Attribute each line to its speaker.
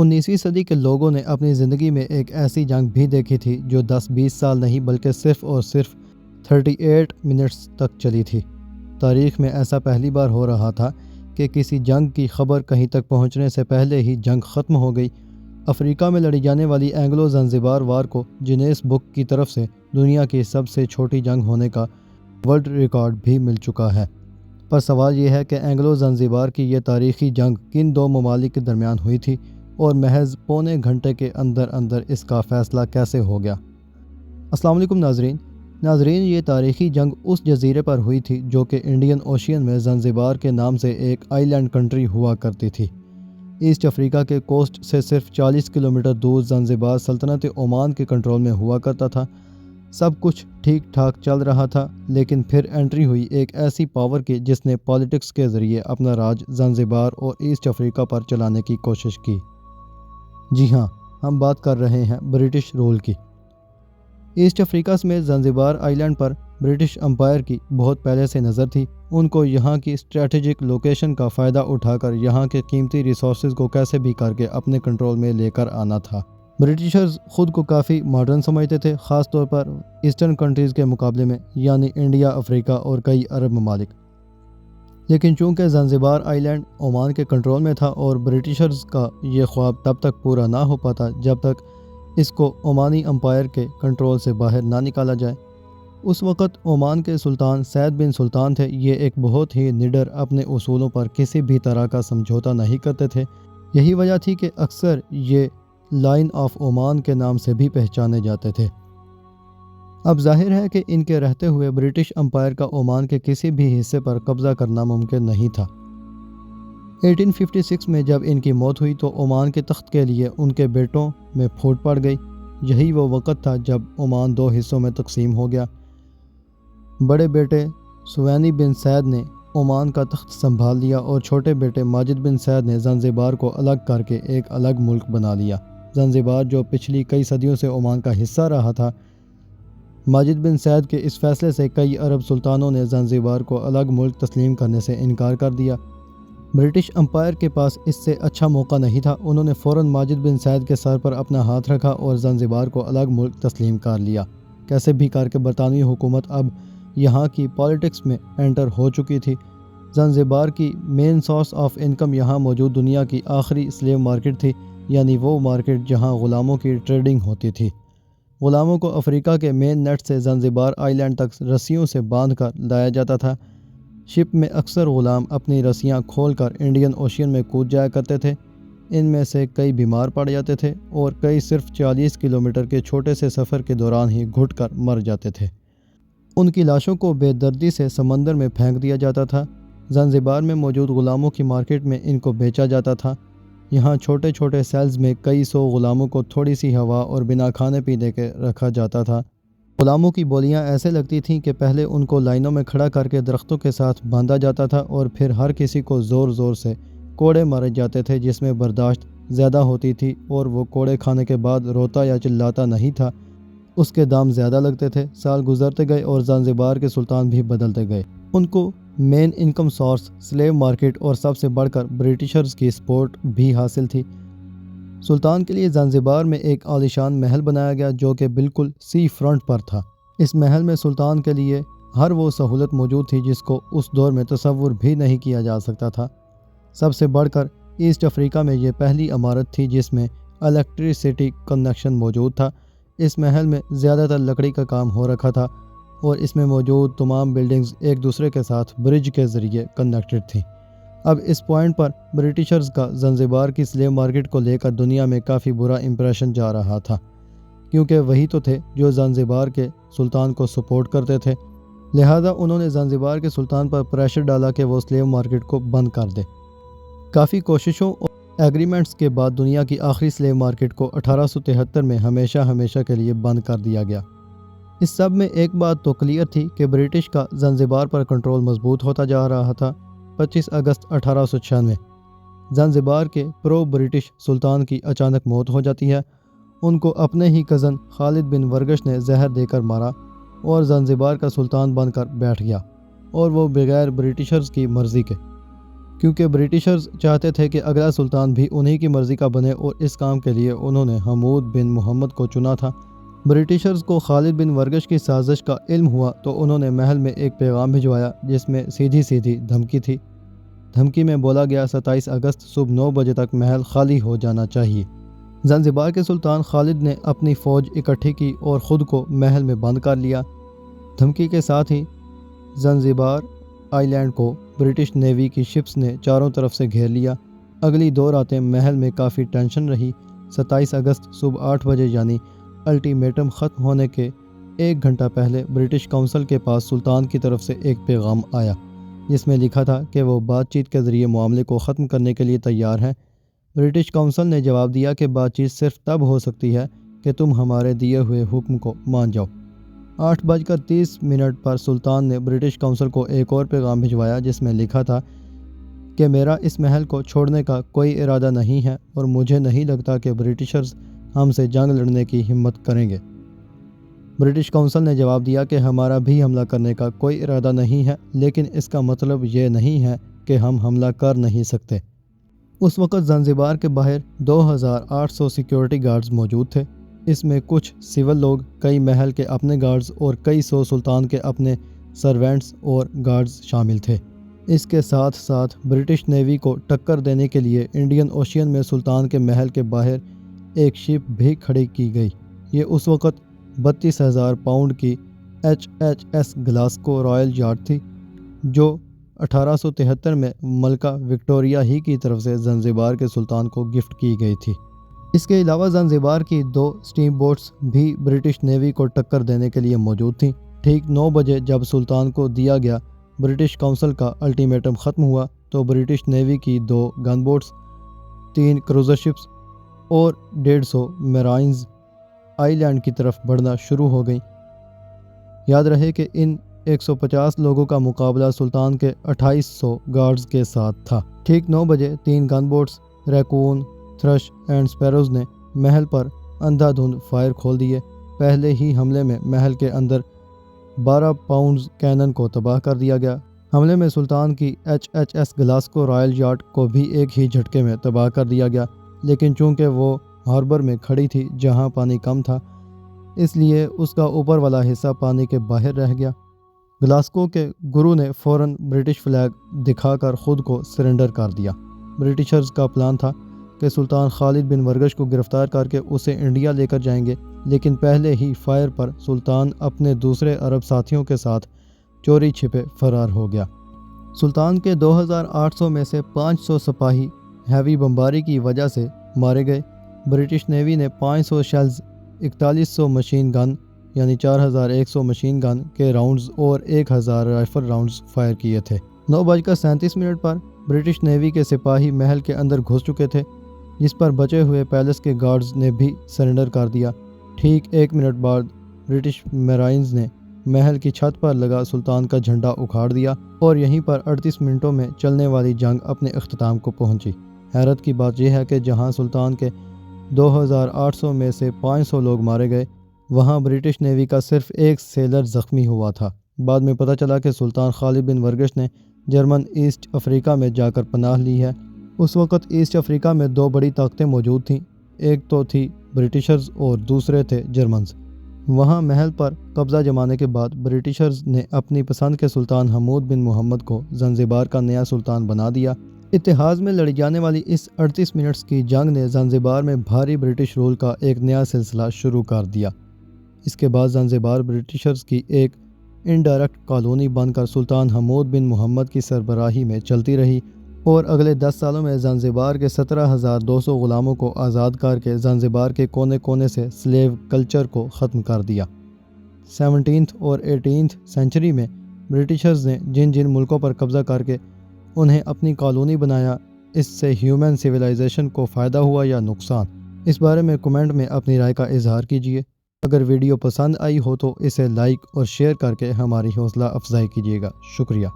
Speaker 1: 19ویں صدی کے لوگوں نے اپنی زندگی میں ایک ایسی جنگ بھی دیکھی تھی جو 10-20 سال نہیں بلکہ صرف اور صرف 38 منٹس تک چلی تھی۔ تاریخ میں ایسا پہلی بار ہو رہا تھا کہ کسی جنگ کی خبر کہیں تک پہنچنے سے پہلے ہی جنگ ختم ہو گئی۔ افریقہ میں لڑی جانے والی اینگلو زنزبار وار کو جینیس بک کی طرف سے دنیا کی سب سے چھوٹی جنگ ہونے کا ورلڈ ریکارڈ بھی مل چکا ہے۔ پر سوال یہ ہے کہ اینگلو زنزبار کی یہ تاریخی جنگ کن دو ممالک کے درمیان ہوئی تھی اور محض پونے گھنٹے کے اندر اندر اس کا فیصلہ کیسے ہو گیا؟ السلام علیکم ناظرین، یہ تاریخی جنگ اس جزیرے پر ہوئی تھی جو کہ انڈین اوشین میں زنزبار کے نام سے ایک آئی لینڈ کنٹری ہوا کرتی تھی۔ ایسٹ افریقہ کے کوسٹ سے صرف 40 کلومیٹر دور زنزبار سلطنت عمان کے کنٹرول میں ہوا کرتا تھا۔ سب کچھ ٹھیک ٹھاک چل رہا تھا، لیکن پھر انٹری ہوئی ایک ایسی پاور کی جس نے پالیٹکس کے ذریعے اپنا راج زنزبار اور ایسٹ افریقہ پر چلانے کی کوشش کی۔ جی ہاں، ہم بات کر رہے ہیں برٹش رول کی۔ ایسٹ افریقہ میں زنزبار آئی لینڈ پر برٹش امپائر کی بہت پہلے سے نظر تھی۔ ان کو یہاں کی اسٹریٹجک لوکیشن کا فائدہ اٹھا کر یہاں کے قیمتی ریسورسز کو کیسے بھی کر کے اپنے کنٹرول میں لے کر آنا تھا۔ برٹشرز خود کو کافی ماڈرن سمجھتے تھے، خاص طور پر ایسٹرن کنٹریز کے مقابلے میں، یعنی انڈیا، افریقہ اور کئی عرب ممالک۔ لیکن چونکہ زنزبار آئی لینڈ عمان کے کنٹرول میں تھا اور برٹشرز کا یہ خواب تب تک پورا نہ ہو پاتا جب تک اس کو عمانی امپائر کے کنٹرول سے باہر نہ نکالا جائے۔ اس وقت عمان کے سلطان سعد بن سلطان تھے۔ یہ ایک بہت ہی نڈر، اپنے اصولوں پر کسی بھی طرح کا سمجھوتا نہیں کرتے تھے۔ یہی وجہ تھی کہ اکثر یہ لائن آف عمان کے نام سے بھی پہچانے جاتے تھے۔ اب ظاہر ہے کہ ان کے رہتے ہوئے برٹش امپائر کا عمان کے کسی بھی حصے پر قبضہ کرنا ممکن نہیں تھا۔ 1856 میں جب ان کی موت ہوئی تو عمان کے تخت کے لیے ان کے بیٹوں میں پھوٹ پڑ گئی۔ یہی وہ وقت تھا جب عمان دو حصوں میں تقسیم ہو گیا۔ بڑے بیٹے سوینی بن سعد نے عمان کا تخت سنبھال لیا اور چھوٹے بیٹے ماجد بن سعد نے زنزبار کو الگ کر کے ایک الگ ملک بنا لیا۔ زنزبار جو پچھلی کئی صدیوں سے عمان کا حصہ رہا تھا، ماجد بن سعد کے اس فیصلے سے کئی عرب سلطانوں نے زنزبار کو الگ ملک تسلیم کرنے سے انکار کر دیا۔ برٹش امپائر کے پاس اس سے اچھا موقع نہیں تھا۔ انہوں نے فوراً ماجد بن سعد کے سر پر اپنا ہاتھ رکھا اور زنزبار کو الگ ملک تسلیم کر لیا۔ کیسے بھی کر کے برطانوی حکومت اب یہاں کی پالیٹکس میں انٹر ہو چکی تھی۔ زنزبار کی مین سورس آف انکم یہاں موجود دنیا کی آخری سلیو مارکیٹ تھی، یعنی وہ مارکیٹ جہاں غلاموں کی ٹریڈنگ ہوتی تھی۔ غلاموں کو افریقہ کے مین نیٹ سے زنزبار آئی لینڈ تک رسیوں سے باندھ کر لایا جاتا تھا۔ شپ میں اکثر غلام اپنی رسیاں کھول کر انڈین اوشین میں کود جایا کرتے تھے۔ ان میں سے کئی بیمار پڑ جاتے تھے اور کئی صرف 40 کلومیٹر کے چھوٹے سے سفر کے دوران ہی گھٹ کر مر جاتے تھے۔ ان کی لاشوں کو بے دردی سے سمندر میں پھینک دیا جاتا تھا۔ زنزبار میں موجود غلاموں کی مارکیٹ میں ان کو بیچا جاتا تھا۔ یہاں چھوٹے چھوٹے سیلز میں کئی سو غلاموں کو تھوڑی سی ہوا اور بنا کھانے پینے کے رکھا جاتا تھا۔ غلاموں کی بولیاں ایسے لگتی تھیں کہ پہلے ان کو لائنوں میں کھڑا کر کے درختوں کے ساتھ باندھا جاتا تھا اور پھر ہر کسی کو زور زور سے کوڑے مارے جاتے تھے جس میں برداشت زیادہ ہوتی تھی اور وہ کوڑے کھانے کے بعد روتا یا چلاتا نہیں تھا۔ اس کے دام زیادہ لگتے تھے۔ سال گزرتے گئے اور زنزبار کے سلطان بھی بدلتے گئے۔ ان کو مین انکم سورس سلیو مارکیٹ اور سب سے بڑھ کر برٹشرز کی سپورٹ بھی حاصل تھی۔ سلطان کے لیے زنزبار میں ایک عالیشان محل بنایا گیا جو کہ بالکل سی فرنٹ پر تھا۔ اس محل میں سلطان کے لیے ہر وہ سہولت موجود تھی جس کو اس دور میں تصور بھی نہیں کیا جا سکتا تھا۔ سب سے بڑھ کر ایسٹ افریقہ میں یہ پہلی عمارت تھی جس میں الیکٹریسٹی کنیکشن موجود تھا۔ اس محل میں زیادہ تر لکڑی کا کام ہو رکھا تھا اور اس میں موجود تمام بلڈنگز ایک دوسرے کے ساتھ برج کے ذریعے کنیکٹڈ تھیں۔ اب اس پوائنٹ پر برٹشرز کا زنزبار کی سلیو مارکیٹ کو لے کر دنیا میں کافی برا امپریشن جا رہا تھا، کیونکہ وہی تو تھے جو زنزبار کے سلطان کو سپورٹ کرتے تھے۔ لہذا انہوں نے زنزبار کے سلطان پر پریشر ڈالا کہ وہ سلیو مارکیٹ کو بند کر دے۔ کافی کوششوں اور ایگریمنٹس کے بعد دنیا کی آخری سلیو مارکیٹ کو 1873 میں ہمیشہ کے لیے بند کر دیا گیا۔ اس سب میں ایک بات تو کلیئر تھی کہ برٹش کا زنزبار پر کنٹرول مضبوط ہوتا جا رہا تھا۔ 25 اگست 1896 زنزبار کے پرو برٹش سلطان کی اچانک موت ہو جاتی ہے۔ ان کو اپنے ہی کزن خالد بن ورگش نے زہر دے کر مارا اور زنزبار کا سلطان بن کر بیٹھ گیا، اور وہ بغیر برٹشرز کی مرضی کے، کیونکہ برٹشرز چاہتے تھے کہ اگلا سلطان بھی انہی کی مرضی کا بنے، اور اس کام کے لیے انہوں نے حمود بن محمد کو چنا تھا۔ برٹشرز کو خالد بن ورگش کی سازش کا علم ہوا تو انہوں نے محل میں ایک پیغام بھجوایا جس میں سیدھی دھمکی تھی۔ دھمکی میں بولا گیا 27 اگست صبح 9 بجے تک محل خالی ہو جانا چاہیے۔ زنزبار کے سلطان خالد نے اپنی فوج اکٹھی کی اور خود کو محل میں بند کر لیا۔ دھمکی کے ساتھ ہی زنزبار آئی لینڈ کو برٹش نیوی کی شپس نے چاروں طرف سے گھیر لیا۔ اگلی 2 راتیں محل میں کافی ٹینشن رہی۔ 27 اگست صبح 8 بجے یعنی الٹیمیٹم ختم ہونے کے 1 گھنٹہ پہلے برٹش کونسل کے پاس سلطان کی طرف سے ایک پیغام آیا جس میں لکھا تھا کہ وہ بات چیت کے ذریعے معاملے کو ختم کرنے کے لیے تیار ہیں۔ برٹش کونسل نے جواب دیا کہ بات چیت صرف تب ہو سکتی ہے کہ تم ہمارے دیے ہوئے حکم کو مان جاؤ۔ 8:30 پر سلطان نے برٹش کونسل کو ایک اور پیغام بھجوایا جس میں لکھا تھا کہ میرا اس محل کو چھوڑنے کا کوئی ارادہ نہیں ہے اور مجھے نہیں لگتا کہ برٹشرز ہم سے جنگ لڑنے کی ہمت کریں گے۔ برٹش کونسل نے جواب دیا کہ ہمارا بھی حملہ کرنے کا کوئی ارادہ نہیں ہے، لیکن اس کا مطلب یہ نہیں ہے کہ ہم حملہ کر نہیں سکتے۔ اس وقت زنزبار کے باہر 2800 سیکیورٹی گارڈز موجود تھے۔ اس میں کچھ سول لوگ، کئی محل کے اپنے گارڈز اور کئی سو سلطان کے اپنے سروینٹس اور گارڈز شامل تھے۔ اس کے ساتھ ساتھ برٹش نیوی کو ٹکر دینے کے لیے انڈین اوشین میں سلطان کے محل کے باہر ایک شپ بھی کھڑی کی گئی۔ یہ اس وقت 32,000 پاؤنڈ کی HHS گلاسکو رائل یاٹ تھی جو 1873 میں ملکہ وکٹوریہ ہی کی طرف سے زنزبار کے سلطان کو گفٹ کی گئی تھی۔ اس کے علاوہ زنزبار کی 2 سٹیم بوٹس بھی برٹش نیوی کو ٹکر دینے کے لیے موجود تھیں۔ ٹھیک 9 بجے جب سلطان کو دیا گیا برٹش کونسل کا الٹیمیٹم ختم ہوا تو برٹش نیوی کی 2 گن بوٹس، 3 کروزر شپس اور 150 میرائنز آئی لینڈ کی طرف بڑھنا شروع ہو گئیں۔ یاد رہے کہ ان 150 لوگوں کا مقابلہ سلطان کے 2800 گارڈز کے ساتھ تھا۔ ٹھیک 9 بجے 3 گن بوٹس ریکون، تھرش اینڈ سپیروز نے محل پر اندھا دھند فائر کھول دیے۔ پہلے ہی حملے میں محل کے اندر 12 پاؤنڈز کینن کو تباہ کر دیا گیا۔ حملے میں سلطان کی HHS گلاسکو رائل یاٹ کو بھی ایک ہی جھٹکے میں تباہ کر دیا گیا، لیکن چونکہ وہ ہاربر میں کھڑی تھی جہاں پانی کم تھا، اس لیے اس کا اوپر والا حصہ پانی کے باہر رہ گیا۔ گلاسکو کے گرو نے فوراً برٹش فلیگ دکھا کر خود کو سرنڈر کر دیا۔ برٹشرز کا پلان تھا کہ سلطان خالد بن ورگش کو گرفتار کر کے اسے انڈیا لے کر جائیں گے، لیکن پہلے ہی فائر پر سلطان اپنے دوسرے عرب ساتھیوں کے ساتھ چوری چھپے فرار ہو گیا۔ سلطان کے 2800 میں سے 500 سپاہی ہیوی بمباری کی وجہ سے مارے گئے۔ برٹش نیوی نے 500 شیلز، 4100 مشین گن یعنی 4100 مشین گن کے راؤنڈز اور 1000 رائفل راؤنڈز فائر کیے تھے۔ 9:37 پر برٹش نیوی کے سپاہی محل کے اندر گھس چکے تھے، جس پر بچے ہوئے پیلس کے گارڈز نے بھی سرنڈر کر دیا۔ ٹھیک 1 منٹ بعد برٹش میرائنز نے محل کی چھت پر لگا سلطان کا جھنڈا اکھاڑ دیا اور یہیں پر 38 منٹوں میں چلنے والی جنگ اپنے اختتام کو پہنچی۔ حیرت کی بات یہ ہے کہ جہاں سلطان کے 2800 میں سے 500 لوگ مارے گئے، وہاں برٹش نیوی کا صرف ایک سیلر زخمی ہوا تھا۔ بعد میں پتہ چلا کہ سلطان خالد بن ورگش نے جرمن ایسٹ افریقہ میں جا کر پناہ لی ہے۔ اس وقت ایسٹ افریقہ میں 2 بڑی طاقتیں موجود تھیں، ایک تو تھی برٹشرز اور دوسرے تھے جرمنز۔ وہاں محل پر قبضہ جمانے کے بعد برٹشرز نے اپنی پسند کے سلطان حمود بن محمد کو زنزبار کا نیا سلطان بنا دیا۔ اتحاد میں لڑی جانے والی اس 38 منٹس کی جنگ نے زنزبار میں بھاری برٹش رول کا ایک نیا سلسلہ شروع کر دیا۔ اس کے بعد زنزبار برٹشرز کی ایک انڈائریکٹ کالونی بن کر سلطان حمود بن محمد کی سربراہی میں چلتی رہی اور اگلے 10 سالوں میں زنزبار کے 17,200 غلاموں کو آزاد کر کے زنزبار کے کونے کونے سے سلیو کلچر کو ختم کر دیا۔ 17 اور 18 سینچری میں برٹشرز نے جن جن ملکوں پر قبضہ کر کے انہیں اپنی کالونی بنایا، اس سے ہیومن سویلائزیشن کو فائدہ ہوا یا نقصان، اس بارے میں کمنٹ میں اپنی رائے کا اظہار کیجیے۔ اگر ویڈیو پسند آئی ہو تو اسے لائک اور شیئر کر کے ہماری حوصلہ افزائی کیجیے گا۔ شکریہ۔